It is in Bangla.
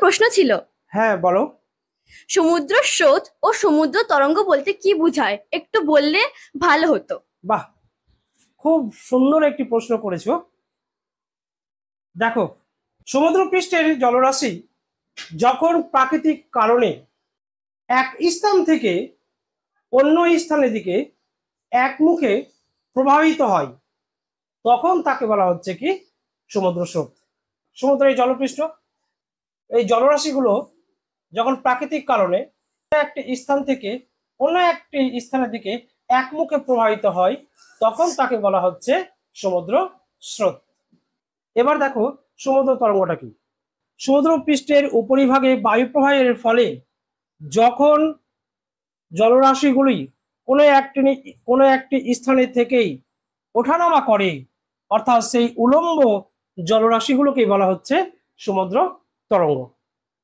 প্রশ্ন ছিল। হ্যাঁ বলো। সমুদ্র স্রোত ও সমুদ্র তরঙ্গ বলতে কি বোঝায়, একটু বললে ভালো হতো। বাহ, খুব সুন্দর একটি প্রশ্ন করেছো। দেখো, সমুদ্র পৃষ্ঠের জলরাশি যখন প্রাকৃতিক কারণে এক স্থান থেকে অন্য স্থানের দিকে একমুখে প্রবাহিত হয়, তখন তাকে বলা হচ্ছে কি সমুদ্র স্রোত। সমুদ্রের জলপৃষ্ঠ, এই জলরাশিগুলো যখন প্রাকৃতিক কারণে একটি স্থান থেকে অন্য একটি স্থানের দিকে একমুখে প্রবাহিত হয়, তখন তাকে বলা হচ্ছে সমুদ্র স্রোত। এবার দেখো সমুদ্র তরঙ্গটা কি। সমুদ্র পৃষ্ঠের উপরিভাগে বায়ু প্রবাহের ফলে যখন জলরাশিগুলি কোনো একটি স্থানে থেকেই ওঠানামা করে, অর্থাৎ সেই উলম্ব জলরাশিগুলোকে বলা হচ্ছে সমুদ্র তরঙ্গ।